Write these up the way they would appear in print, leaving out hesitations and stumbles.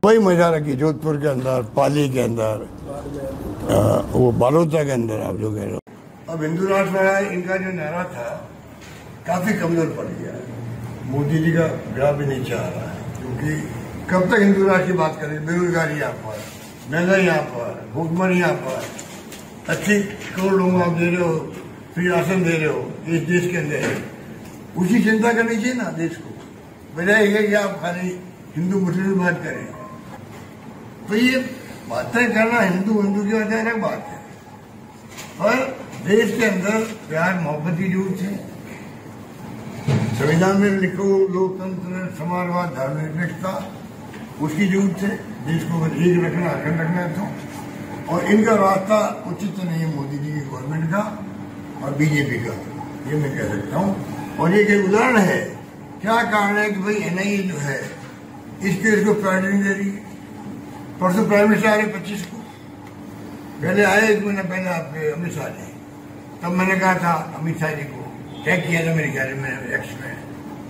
वही मजा रखी जोधपुर के अंदर, पाली के अंदर, वो बालोदा के अंदर आप जो कह रहे हो। अब हिंदू राष्ट्र वाला इनका जो नारा था काफी कमजोर पड़ गया है। मोदी जी का ग्राफ भी नीचे आ रहा है, क्योंकि कब तक हिंदू राष्ट्र की बात करें। बेरोजगारी यहाँ पर, महंगाई यहाँ पर, भूखमरी यहाँ पर, 80 करोड़ लोगों को आप दे रहे हो, फ्री राशन दे रहे हो इस देश के अंदर। उसी चिंता करनी चाहिए ना देश को, बजाय है कि आप खाली हिंदू मुस्लिम बात करें। तो ये बातें करना हिंदू हिंदू की वजह अलग बात है, और देश के अंदर प्यार मोहब्बत की जरूरत है। संविधान में लिखो लोकतंत्र, समाजवाद, धर्मनिरपेक्षता, उसकी जरूरत है। देश को अगर एक रखना, अखंड रखना है तो। और इनका रास्ता उचित नहीं है मोदी जी की गवर्नमेंट का और बीजेपी का, ये मैं कह सकता हूँ। और ये एक उदाहरण है, क्या कारण है कि भाई एनआईए जो है इसको प्रायोरिटी नहीं दे रही है। परसों प्राइम मिनिस्टर आ रहे 25 को, पहले आए 1 महीना पहले आपके अमित शाह जी, तब मैंने कहा था अमित शाह जी को टैग किया था मेरे ख्याल में एक्स में,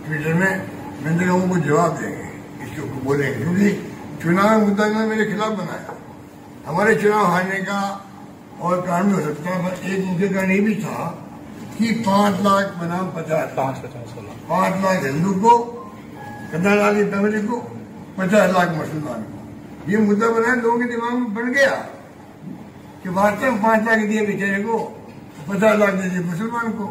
ट्विटर में, मैंने कहा वो जवाब देंगे, इसके ऊपर बोलेंगे, क्योंकि चुनाव मुद्दा में मेरे खिलाफ बनाया। हमारे चुनाव हारने का और कारण भी हो सकता है, पर एक मुद्दे का नहीं भी था कि 5 लाख बनाम 5 लाख हिंदू को, 15 लाख तमिल को, 50 लाख मुसलमान को। ये मुद्दा बनाया, लोगों के दिमाग में बन गया कि वास्तव में 5 लाख दिए बेचारे को, 50 लाख दे दिए मुसलमान को।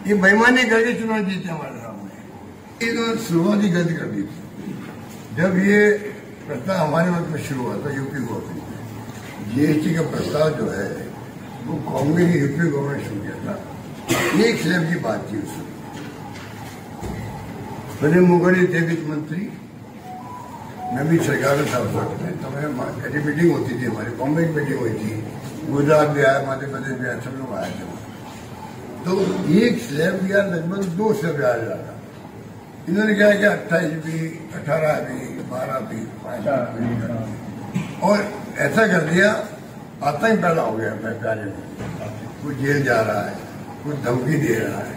ये बेईमानी करके चुनाव जीते हमारे सामने। ये तो शुरुआत ही गलती कर दी थी। जब ये प्रस्ताव हमारे वक्त में शुरू हुआ था यूपी गवर्नमेंट, जीएसटी का प्रस्ताव जो है वो कांग्रेस की यूपी गवर्नमेंट शुरू किया था। एक स्लैब की बात थी उसमें। पहले मुखर्जी थे वित्त मंत्री, मैं भी सरकार में था उस वक्त में, तो मैं मीटिंग होती थी हमारी, बॉम्बे की मीटिंग हुई थी, गुजरात भी आया, मध्य प्रदेश भी आया, सब लोग आए थे। तो एक स्लैब दिया, लगभग 2 स्लैब दिया जा रहा। इन्होंने क्या किया, 28 भी, 18 भी, 12 भी, 5 भी, और ऐसा कर दिया आतंक पैदा हो गया प्यारे में। कोई जेल जा रहा है, कोई धमकी दे रहा है,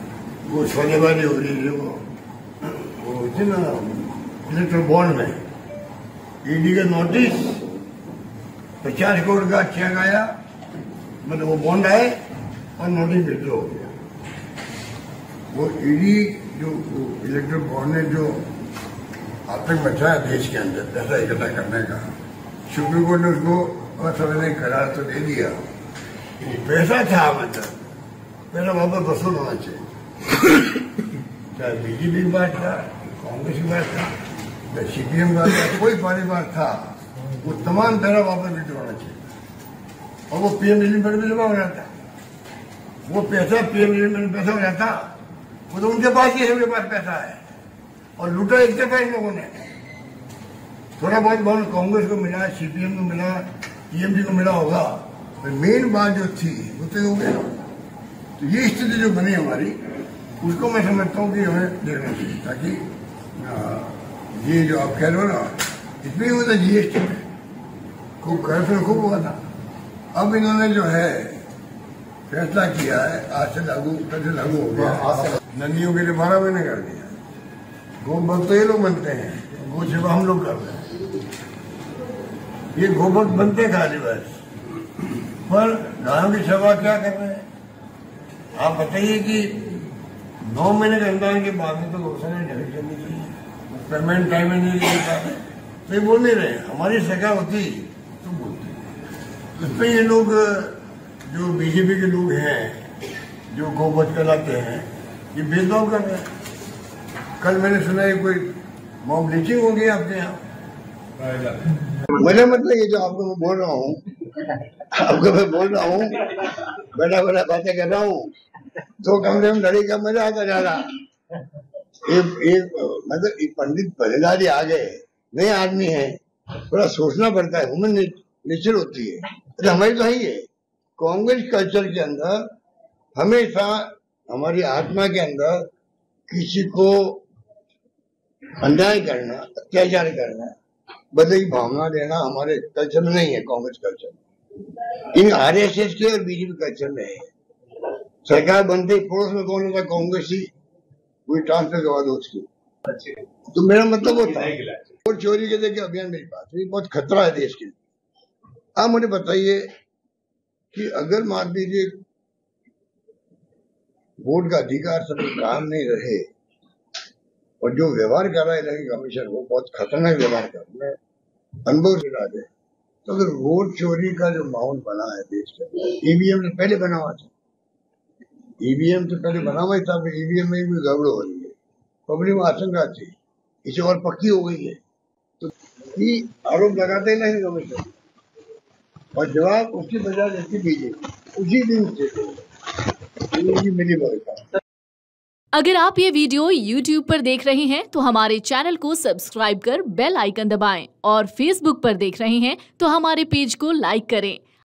वो सौदेबाजी हो रही है, वो थी ना इलेक्ट्रल बॉन्ड में ईडी का नोटिस, 50 करोड़ का चेक आया, मतलब वो बॉन्ड आए और नोटिस विड्रॉ हो गया। वो ईडी जो इलेक्ट्रल बॉन्ड ने जो आतंक मचाया देश के अंदर पैसा इकट्ठा करने का, सुप्रीम कोर्ट ने उसको असंवैधानिक करार तो दे दिया। पैसा था, मतलब पैसा वापस वसूल होना चाहिए। चाहे बीजेपी की बात था, कांग्रेस की बात था, चाहे सीपीएम का था, कोई पार्टी बात था, वो तमाम पैसा वापस विड्रॉ होना चाहिए। और वो पीएम रिलीफ फंड में जमा हो जाता, वो पैसा पीएम रिलीफ फंड में पैसा हो जाता, वो तो उनके पास ही, सबके पास पैसा है। और लूटा एक दफा इन लोगों ने, थोड़ा बहुत कांग्रेस को मिला, सीपीएम को मिला, टीएमसी को मिला होगा, पर मेन बात जो थी वो तो हो गया। तो ये स्थिति जो बनी हमारी, उसको मैं समझता हूँ कि हमें देखना चाहिए, ताकि ये जो आप कह रहे हो ना, इसमें हुआ था जीएसटी में खूब करप्शन खूब हुआ था। अब इन्होंने जो है फैसला किया है, आज से लागू, कल से लागू हो गया, नदियों के लिए 12 महीने कर दिया। गोभक्त तो ये लोग बनते हैं, गो सेवा हम लोग कर रहे हैं। ये गोभक्त बनते खाली बस, पर गायों की सेवा क्या कर रहे हैं आप बताइए। कि 9 महीने के अंदर के बाद में तो घोषणा ढंग करनी चाहिए, पेमेंट टाइम में नहीं दे पा रहे, तो ये बोल नहीं रहे। हमारी सरकार होती तो बोलती। इसमें ये लोग जो बीजेपी के लोग हैं, जो गोवध कहलाते हैं, ये भेदभाव कर रहे हैं। कल मैंने सुना है कोई मॉब लिंचिंग हो गई आपके यहाँ। मेरा मतलब ये जो आपको मैं बोल रहा हूँ, बड़ा बड़ा बातें कर रहा हूँ, तो कम से कम लड़ाई का मजा आता जा रहा। मतलब पंडित बलिदारी आ गए, नए आदमी है, थोड़ा सोचना पड़ता है, ह्यूमन नेचर होती है। तो हमारी तो है कांग्रेस कल्चर के अंदर हमेशा हमारी आत्मा के अंदर किसी को अन्याय करना, अत्याचार करना, बदले की भावना देना हमारे कल्चर में नहीं है। कांग्रेस कल्चर इन आरएसएस के और बीजेपी कल्चर में है। सरकार बनते ही पड़ोस में कौन होता, कांग्रेस ही, कोई ट्रांसफर करवा दो उसकी। तो मेरा मतलब वो था वोट चोरी के देखिए अभियान मेरी बात है, बहुत खतरा है देश के लिए। आप मुझे बताइए कि अगर मान लीजिए वोट का अधिकार सब काम नहीं रहे और जो व्यवहार कर रहा है इलेक्शन कमीशन वो बहुत खतरनाक व्यवहार कर रहा है, अनुभव से राज है, तो अगर वोट चोरी का जो माहौल बना है देश के अंदर, ईवीएम से पहले बना हुआ था, ईवीएम से पहले बना हुआ था, ईवीएम में भी गड़बड़ हो रही है, पब्लिक में आशंका थी, इसे और पक्की हो गई है, तो आरोप लगाते नहीं कमीशन और जवाब उसकी बजाय देती बीजेपी उसी दिन से मिली भगत। अगर आप ये वीडियो YouTube पर देख रहे हैं तो हमारे चैनल को सब्सक्राइब कर बेल आइकन दबाएं और Facebook पर देख रहे हैं तो हमारे पेज को लाइक करें।